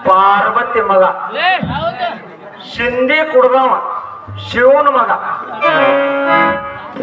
ಪಾರ್ವತಿ ಮಗ, ಶಿಂದಿ ಕುಡ್ದವ ಶಿವನ ಮಗ,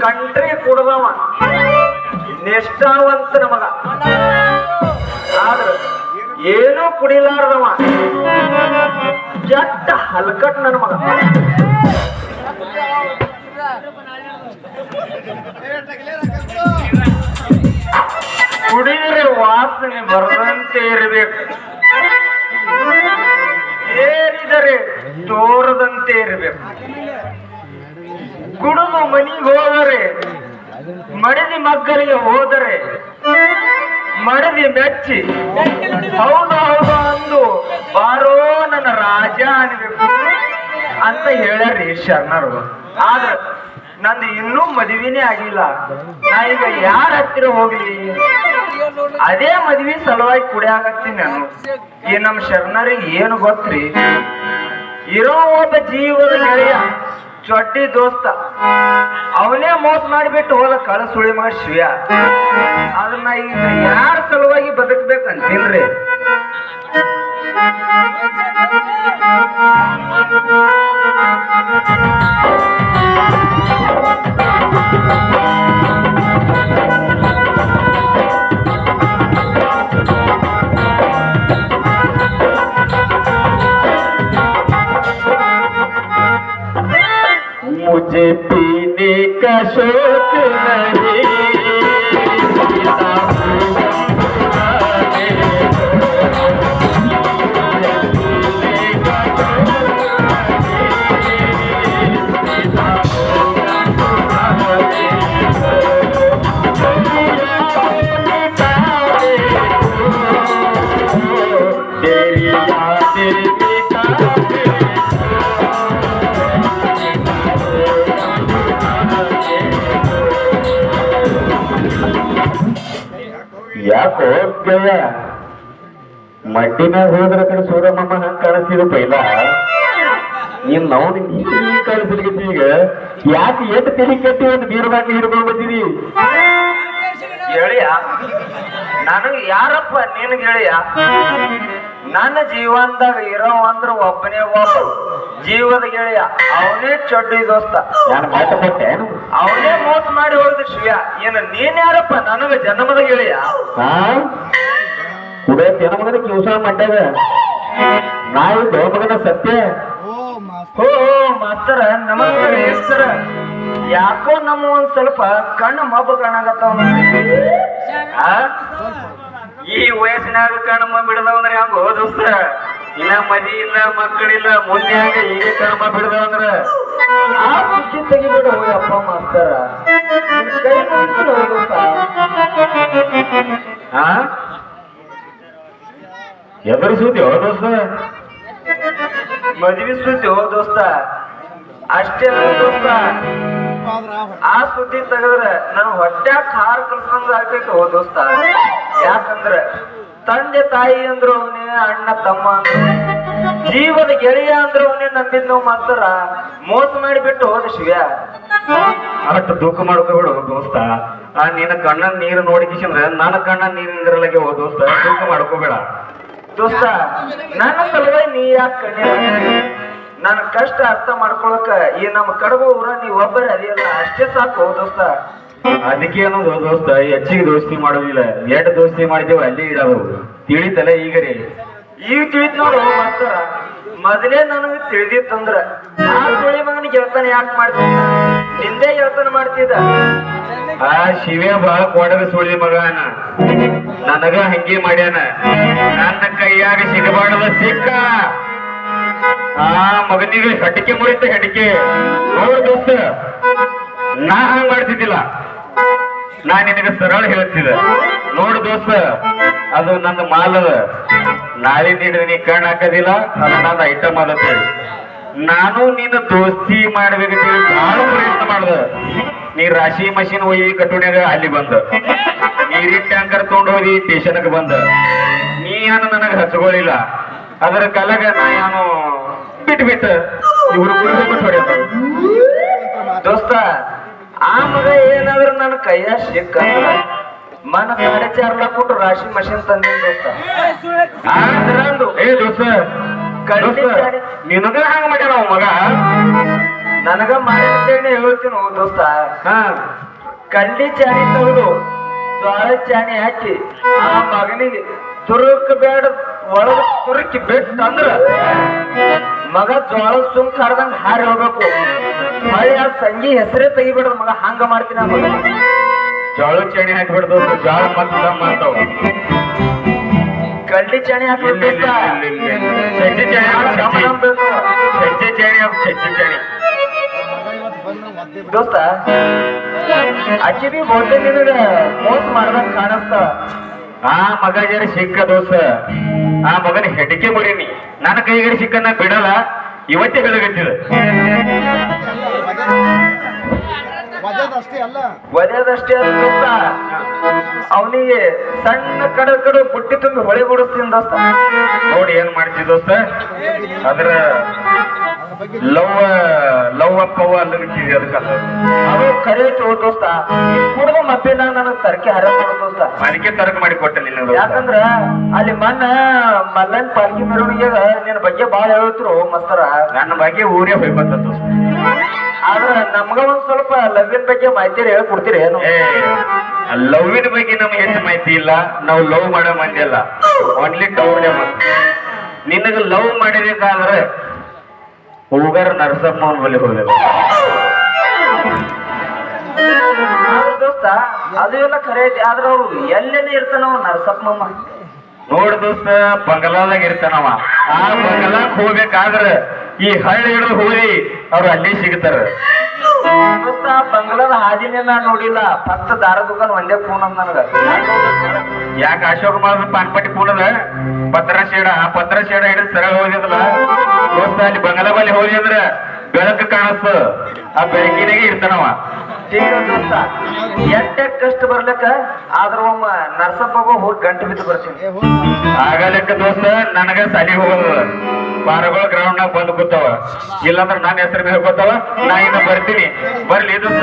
ಕಂಟ್ರಿ ಕುಡ್ದವ ನಿಷ್ಠಾವಂತನ ಮಗ, ಆದ್ರ ಏನೂ ಕುಡಿಲಾರ್ದವ ಕೆಟ್ಟ ಹಲ್ಕಟ್ ನನ್ನ ಮಗ. ಕುಡಿದ್ರೆ ವಾಸನೆ ಬರದಂತೆ ಇರಬೇಕು, ಏರಿದರೆ ತೋರದಂತೆ ಇರಬೇಕು. ಕುಡುದು ಮನಿಗೆ ಹೋದರೆ ಮಡದಿ ಮಕ್ಕಳಿಗೆ ಹೋದರೆ ಮಡದಿ ಮೆಚ್ಚಿ ಹೌದು ಹೌದು ಅಂದು ಬಾರೋ ನನ್ನ ರಾಜ ಅನ್ಬೇಕು ಅಂತ ಹೇಳ್ಯಾರ್ರಿ ಶರಣರು. ಆದ್ರ ನಂದು ಇನ್ನೂ ಮದುವೆನೇ ಆಗಿಲ್ಲ. ನಾ ಈಗ ಯಾರ ಹತ್ತಿರ ಹೋಗ್ಲಿ ಅದೇ ಮದ್ವಿ ಸಲುವಾಗಿ ಕುಡಿಯಾಗತ್ತೀನಿ ನಾನು. ಈ ನಮ್ಮ ಶರಣರಿಗೆ ಏನು ಗೊತ್ತ್ರಿ, ಇರೋ ಒಬ್ಬ ಜೀವದ ಗೆಳೆಯ ಚೊಡ್ಡಿ ದೋಸ್ತ ಅವನೇ ಮೋಸ ಮಾಡಿಬಿಟ್ಟು ಹೋದ ಕಳ ಸುಳಿ ಮಾಡಿ ಶಿವ್ಯ. ಅದನ್ನ ಈಗ ಯಾರ ಸಲುವಾಗಿ ಬದುಕ್ಬೇಕಂತೀನ್ರಿ. मुझे पीने का शौक नहीं, ಯಾಕೋ ಗೆಳೆಯ ಮಡ್ಡಿನಾಗ ಹೋದ್ರ ಕಡೆ ಸೂರಮ್ಮಮ್ಮ ಹಂಗ ಕಾಣಿಸ್ತಿದ್ರು ಪೈಲ, ನೀನ್ ನಾವು ಕಾಣಿಸ್ಲಿಕ್ಕೆ ಈಗ ಯಾಕೆ ಎಟ್ಟು ತೆಲಿ ಕಟ್ಟಿ ಒಂದು ಬೀರ್ ಬಾಟ್ಲಿ ಹಿಡ್ಕೊಂಡ್ ಬಂದಿರಿ ಗೆಳೆಯ? ನನಗೆ ಯಾರಪ್ಪ ನಿನ್ ಗೆಳೆಯ? ನನ್ನ ಜೀವನದಾಗ ಇರೋ ಅಂದ್ರ ಒಬ್ಬನೇ ಒಬ್ಬ ಜೀವದ ಗೆಳೆಯ, ಅವನೇ ಚೊಡ್ಡಿ ದೋಸ್ತ. ನಾನು ಮಾತುಕೊಟ್ಟೆ, ಅವನೇ ಮೋಸ ಮಾಡಿ ಹೋದ ಶಿವ್ಯ. ಏನ ನೀನ್ ಯಾರಪ್ಪ ನನಗ ಜನ್ಮದ ಗೆಳೆಯ? ಕುಡಿಯ ಮಗನ ಕೆಲಸ ಮಾಡ್ಯಾಗ ನಾಯಿ ಮಗನ ಸತ್ಯ. ಓ ಮಾಸ್ತರ ನಮಸ್ಕಾರ ಸರ. ಯಾಕೋ ನಮ್ಮ ಒಂದ್ ಸ್ವಲ್ಪ ಕಣ್ಣು ಮಬ್ಬ ಕಾಣಾಗತ್ತಾವ. ಈ ವಯಸ್ಸಿನಾಗ ಕಣ್ಮ ಬಿಡದವಂದ್ರೆ ಹಂಗ ಹೋದೋಸ್ತ. ಇನ್ನ ಮದಿ ಇಲ್ಲ ಮಕ್ಕಳಿಲ್ಲ, ಮುಂದೆ ಹಂಗ ಈಗ ಕಣ್ಮ ಬಿಡದವಂದ್ರ ಆ ಬುದ್ಧಿ ತೆಗಿಬೇಡ ಹೋಯಪ್ಪ ಮಾಸ್ತರ. ಕೈ ಹೋದೋಸ್ತ ಎದುರು ಸುದ್ದಿ ಹೋದೋಸ್ತ, ಮದ್ವಿ ಸುದ್ದಿ ಹೋದೋಸ್ತ. ಅಷ್ಟೇ ದೋಸ್ತ, ಆ ಸುದ್ದಿ ತೆಗದ್ರ ನನ್ ಹೊಟ್ಯಾಗ ಖಾರ ಕಲ್ಸಂಗ ಆಗ್ಬೇಕು ಹೋದೋಸ್ತ. ಯಾಕಂದ್ರ ತಂದೆ ತಾಯಿ ಅಂದ್ರು ಅವನೇ, ಅಣ್ಣ ತಮ್ಮ ಅಂದ್ರು, ಜೀವದ ಗೆಳೆಯ ಅಂದ್ರು ಅವನೇ ನಂಬಿದ್ ನಾವು ಮಾಸ್ತರ. ಮೋಸ ಮಾಡಿಬಿಟ್ಟು ಹೋದ ಶಿವ್ಯ. ಅಷ್ಟು ದುಃಖ ಮಾಡ್ಕೋಬೇಡ ದೋಸ್ತ. ಆ ನಿನ್ನ ಕಣ್ಣನ್ ನೀರು ನೋಡಿಕಿಸಂದ್ರ ನನ್ನ ಕಣ್ಣನ್ ನೀರು ನಿಂದ್ರಲಾಗೆ ಹೋದ ದೋಸ್ತ. ದುಃಖ ಮಾಡ್ಕೋಬೇಡ ದೋಸ್ತ. ನನ್ನ ಸಲುವಾಗಿ ನೀ ಯಾಕೆ ಕಣ್ಣೀರ? ನನ್ನ ಕಷ್ಟ ಅರ್ಥ ಮಾಡ್ಕೊಳಕ ಈ ನಮ್ಮ ಕಡಬ ಊರ ನೀವ್ ಒಬ್ಬರೇ ಅದಿಯಲ್ಲ, ಅಷ್ಟೇ ಸಾಕು ದೋಸ್ತ. ಅದಕ್ಕೆ ಅನ್ನೋದು ದೋಸ್ತ, ಹೆಚ್ಚಿಗೆ ದೋಸ್ತಿ ಮಾಡೋದಿಲ್ಲ. ಎಷ್ಟು ದೋಸ್ತಿ ಮಾಡಿದೇವು ಅಲ್ಲಿ ಇಡೋದು ತಿಳಿತಲ್ಲ ಈಗ ರೀ. ಈಗ ತಿಳಿತ್ ನೋಡು ಮಾಸ್ತರ. ಮೊದಲೇ ನನಗೆ ತಿಳಿದಿತ್ತಂದ್ರ ಆ ಸುಳಿ ಮಗನಿಗೆ ಗೆಳತನ ಯಾಕೆ ಮಾಡ್ತಿದ್ದ? ನಿಂದೇ ಗೆಳತನ ಮಾಡ್ತಿದ್ದ. ಆ ಶಿವೆ ಬಾಳ ಕೊಡಗ ಸುಳಿ ಮಗನ ನನಗ ಹಂಗೆ ಮಾಡ್ಯಾನ ನನ್ನ ಕೈಯಾಗ ಸಿಗಬಾರ್ದ ಸಿಕ್ಕ ಆ ಮಗನಿಗೆ ಹಟಿಕೆ ಮುರಿತ ಹಟಿಕೆ ನೋಡು ದೋಸ್ತ ನಾ ಹಂಗ ಮಾಡ್ತಿದ್ದಿಲ್ಲ ನಾ ನಿನಗೆ ಸರಳ ಹೇಳ್ತಿದ್ದೆ ನೋಡು ದೋಸ್ತ ಅದು ನನ್ನ ಮಾಲದ ನಾಳೆ ನೀಡಿದ್ರೆ ನೀ ಕಣ್ ಹಾಕೋದಿಲ್ಲ ಅದು ನನ್ನ ಐಟಮ್ ಅದಂತ ಹೇಳಿ ನಾನು ನಿನ್ನ ದೋಸ್ತಿ ಮಾಡ್ಬೇಕಂತೇಳಿ ಬಹಳ ಪ್ರಯತ್ನ ಮಾಡ್ದ ನೀ ರಾಶಿ ಮಷಿನ್ ಒಯ್ಯಿ ಕಟ್ಟುಣ್ಯಾಗ ಅಲ್ಲಿ ಬಂದ ನೀರಿನ ಟ್ಯಾಂಕರ್ ತಗೊಂಡು ಹೋಗಿ ಸ್ಟೇಷನ್ಗೆ ಬಂದ ನೀ ಏನು ನನಗೆ ಹಚ್ಕೊಳ್ಳಿಲ್ಲ ಅದರ ಕಲಗ ನಾ ಏನು ಬಿಟ್ಟು ಇವ್ರು ಬಿಟ್ಟು ಹೊಡೆದ ದೋಸ್ತ ಆ ಮಗ ಏನಾದ್ರು ನನ್ನ ಕೈಯ ಸಿಕ್ಕ ಮನ 4.5 ಲಕ್ಷ ಕೊಟ್ಟು ರಾಶಿ ಮಷಿನ್ ತಂದಿನ ದೋಸ್ತ ಏ ದೋಸ್ತ ನಿನಗ ಹಂಗ ಮಾಡ್ಯಾನ ಮಗ ನನಗ ಮಾಡಿರ್ತೇನೆ ಹೇಳ್ತೀನಿ ದೋಸ್ತ ಹಾ ಕಡ್ಲಿ ಚಾಣಿ ತೆಗೆದು ಜೋಳದ ಚಾಣಿ ಹಾಕಿ ಆ ಮಗನಿಗೆ ತುರುಕ್ ಬೇಡ ಒಳಗ ತುರುಕಿ ಬಿಟ್ಟಂದ್ರ ಮಗ ಜೋಳದ ಸುಮ್ ಕರ್ದಂಗ ಹಾರಿ ಹೋಗ್ಬೇಕು ಮಳೆ ಆ ಸಂಗಿ ಹೆಸರೇ ತೆಗಿಬಿಡ್ದ ಮಗ ಹಂಗ ಮಾಡ್ತೀನಿ ಆ ಮಗ ಜೋಳ ಚಣಿ ಹಾಕಿಬಿಡ್ದು ಜೋಳ ಮತ್ತ ಮಾಡ್ತಾವ ಕಡ್ಲಿ ಚಾಣಿ ಹಾಕಿ ಸಜ್ಜೆ ಚಣಿ ದೋಸ್ತ ಅಜ್ಜಿ ಬಿ ಬಹುತೇ ನಿನಗ ಮೋಸ ಮಾಡ್ದಂಗ ಕಾಣಿಸ್ತಾವ ಆ ಮಗ ಜರ ಸಿಕ್ಕ ದೋಸ್ತ ಆ ಮಗನ ಹೆಟಿಕೆ ಮುರೀನಿ ನನ್ನ ಕೈಗಾರಿ ಸಿಕ್ಕನ್ನ ಬಿಡಲ್ಲ ಇವತ್ತೇ ಬೆಳಗತ್ತಿದ ಒದೇದಷ್ಟೇ ಅಲ್ಲ ದೋಸ್ತ ಅವನಿಗೆ ಸಣ್ಣ ಕಡು ಬುಟ್ಟಿ ತುಂಬಿ ಹೊಳೆ ಬಿಡಿಸ್ತೀನಿ ದೋಸ್ತ ನೋಡಿ ಏನ್ ಮಾಡ್ತಿ ದೋಸ್ತ ಅದ್ರ ಲವ್ ಅಪ್ಪವ ಅಲ್ಲಿರ್ತಿದ್ವಿ ಅದಕ್ಕಲ್ಲ ಅದು ಕರೆ ದೋಸ್ತ ಕುಡ್ದು ಮಪ್ಪಿನ ನನಗ್ ತರಕೆ ಹರ ಮಾಡು ದೋಸ್ತ ಅದಕ್ಕೆ ತರಕ ಮಾಡಿ ಕೊಟ್ಟೆ ನಿನ್ನ ಯಾಕಂದ್ರ ಅಲ್ಲಿ ಮನ್ನ ಮಲ್ಲನ್ ಪಾಲ್ಕಿ ಮೆರವಣಿಗೆಗ ನಿನ್ನ ಬಗ್ಗೆ ಬಾಳ ಹೇಳ್ತಿರು ಮಸ್ತರ ನನ್ನ ಬಗ್ಗೆ ಊರೇ ಹೋಗ್ಬಂತ ದೋಸ್ತ ಆದ್ರ ನಮ್ಗ ಒಂದ್ ಸ್ವಲ್ಪ ಲವ್ವಿನ ಬಗ್ಗೆ ಮಾಹಿತಿ ಹೇಳ್ಕೊಡ್ತೀರಿ ಏನು ಲವ್ವಿನ ಬಗ್ಗೆ ನಮ್ಗೆ ಹೆಚ್ಚು ಮಾಹಿತಿ ಇಲ್ಲ ನಾವು ಲವ್ ಮಾಡೋ ಮಂದಿ ಅಲ್ಲ ಓನ್ಲಿ ಟೌನ್ ನಿನಗ ಲವ್ ಮಾಡಿಬೇಕಾದ್ರೆ ಹೋಗಾರ ನರಸಮ್ಮನ ಬಳಿ ಹೋಗ್ಬೇಕು ದೋಸ್ತ ಅದು ಎಲ್ಲ ಖರೆ ಐತಿ ಆದ್ರ ಅವ್ರು ಎಲ್ಲೇನೆ ಇರ್ತಾನವ ನರಸಪ್ಪಮ್ಮ ನೋಡ್ ದೋಸ್ತ ಬಂಗಲಾದಾಗ ಇರ್ತಾನವ ಆ ಬಂಗಲಾಕ್ ಹೋಗ್ಬೇಕಾದ್ರ ಈ ಹಳ್ಳಿ ಹಿಡಿದು ಹೋಗಿ ಅವ್ರು ಅಲ್ಲಿ ಸಿಗ್ತಾರ ದೋಸ್ತ ಬಂಗ್ಲಾದ ಹಾದಿನೇ ನಾ ನೋಡಿಲ್ಲ ಫಕ್ತ ದಾರ ದುಕಾನ್ ಒಂದೇ ಫೋನ್ ಅಂದ ನನಗ ಯಾಕೆ ಅಶೋಕ್ ಮಾಡ ಪಾನ್ಪಟ್ಟಿ ಕೂಡದ ಪತ್ರ ಶೇಡ ಆ ಪತ್ರ ಶೇಡ ಹಿಡಿದು ಸರಳ ಹೋಗಿದಲ್ಲ ದೋಸ್ತ ಅಲ್ಲಿ ಬಂಗಲ ಬಲ್ಲಿ ಹೋಗಿ ಅಂದ್ರ ಬೆಳಕು ಕಾಣಿಸ್ತ ಆ ಬೆಳಕಿನಾಗೆ ಇರ್ತಾನವ ದೋಸ್ತ ಎಟ್ಟೆ ಕಷ್ಟ ಬರ್ಲಕ್ಕ ಆದ್ರ ಒಮ್ಮ ನರಸಪ್ಪ ಹೋಗಿ ಗಂಟು ಬಿದ್ದು ಬರ್ತೀನಿ ಆಗಲೆಕ್ಕ ದೋಸ್ತ ನನಗ ಸಲಿ ಹೋಗೋದ ಪಾರಗಳು ಗ್ರೌಂಡ್ ನಾಗ ಬಂದು ಕೂತಾವ ಇಲ್ಲಾಂದ್ರ ನನ್ನ ಹೆಸರು ಮೇಲೆ ಹೋಗ್ತಾವ ನಾ ಇನ್ನ ಬರ್ತೀನಿ ಬರ್ಲಿ ದೋಸ್ತ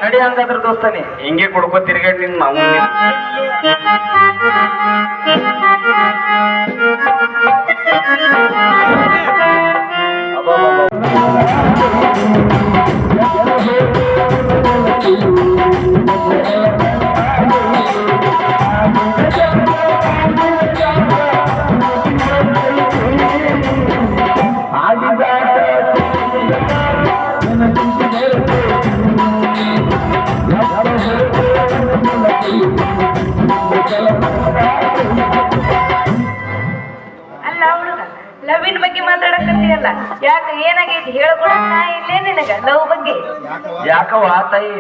ನಡಿ ಹಂಗಾದ್ರ ದೋಸ್ತಾನಿ ಹಿಂಗೆ ಕುಡ್ಕೊ ತಿರ್ಗಾಡಿ ನಿನ್ ನಾವು ಲವ್ವಿನ ಬಗ್ಗೆ ಮಾತಾಡಕತ್ತೀಯಲ್ಲ ಯಾಕ ಏನಾಗೈತಿ ಹೇಳ್ಕೊಡ ಇಲ್ಲೇ ನಿನಗ ಲವ್ ಬಗ್ಗೆ ಯಾಕವ್ವ ತಾಯಿ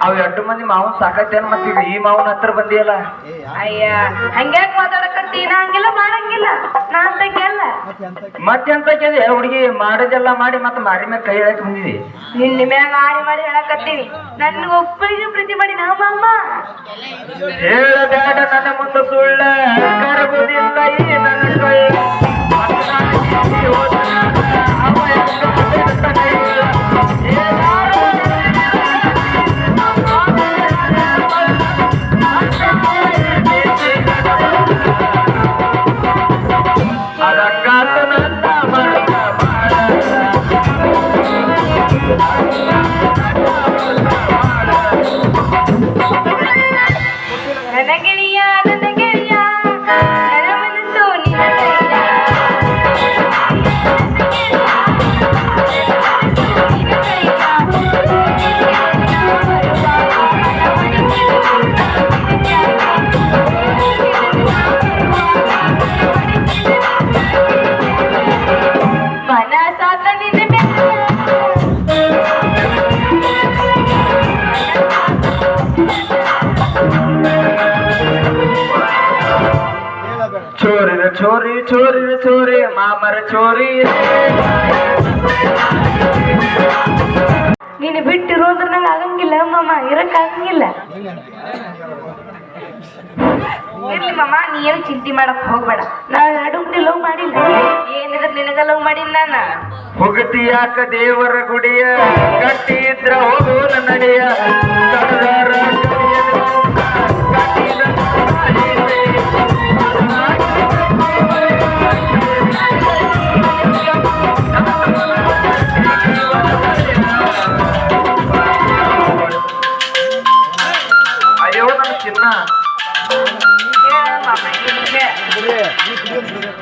ಅವ್ 2 ಮಂದಿ ಮಾವನ್ ಸಾಕತ್ತೇನ ಮತ್ತೀಗ ಈ ಮಾವನ ಹತ್ರ ಬಂದಿಯಲ್ಲ ಅಯ್ಯ ಹಂಗ್ಯಾಕ್ ಮಾತಾಡಕತ್ತಿ ನಾ ಹಂಗೆಲ್ಲ ಮಾಡಂಗಿಲ್ಲ ನಾ ಅಂತಂಗೆಲ್ಲ ಮತ್ತೆಂತ ಕೇಳಿ ಹುಡುಗಿ ಮಾಡೋದೆಲ್ಲ ಮಾಡಿ ಮತ್ತೆ ಮಾರಿ ಮ್ಯಾಗ ಕೈ ಹಾಕಿ ಬಂದಿದಿ ನಿನ್ನ ಮ್ಯಾಗ ಮಾಡಿ ಹೇಳಕತ್ತೀನಿ ನನ್ ಒಬ್ಬಳಿಗೆ ಪ್ರೀತಿ ಮಾಡಿ ನಮ್ಮ ಹೇಳಬೇಡ ನನ್ನ ಮುಂದೆ ಸುಳ್ಳ ಕರಗುದಿಲ್ಲ ಈ ನನ್ನ ಕೈ ನನ್ನ ಗೆಳೆಯ ನನ್ನ ಮನಸ್ಸು ನಿನ್ನ ಚೋರಿ ಚೋರಿ ಚೋರಿ ಮಾಮರ ಚೋರಿ. ನೀನು ಬಿಟ್ಟಿರೋದ್ರ ನಂಗೆ ಆಗಂಗಿಲ್ಲ ಮಾಮ, ಇರಕ್ ಆಗಂಗಿಲ್ಲ. ಇರ್ಲಿ ಮಾಮ, ನೀ ಏನು ಚಿಂತೆ ಮಾಡಕ್ ಹೋಗ್ಬೇಡ. ನಾವ್ ಎರಡು ಹುಟ್ಟಿ ಲವ್ ಮಾಡಿಲ್ಲ, ಏನಿದ್ರ ನಿನಗ ಲವ್ ಮಾಡಿಲ್ಲ ನಾನ. ಹುಗತಿ ಯಾಕ ದೇವರ ಗುಡಿಯ, ಗಟ್ಟಿ ಇದ್ರ ಹೋಗೋಣ ನಡೆಯ. ಕಡದಾರ ಕಡಿಯಲು ಕಟ್ಟಿದ ಮಾಹಿತಿ. ಅಯ್ಯೋ ನನ್ನ ಚಿನ್ನ. ಹೇಳ ಮಾಮ, ಹೇಳ.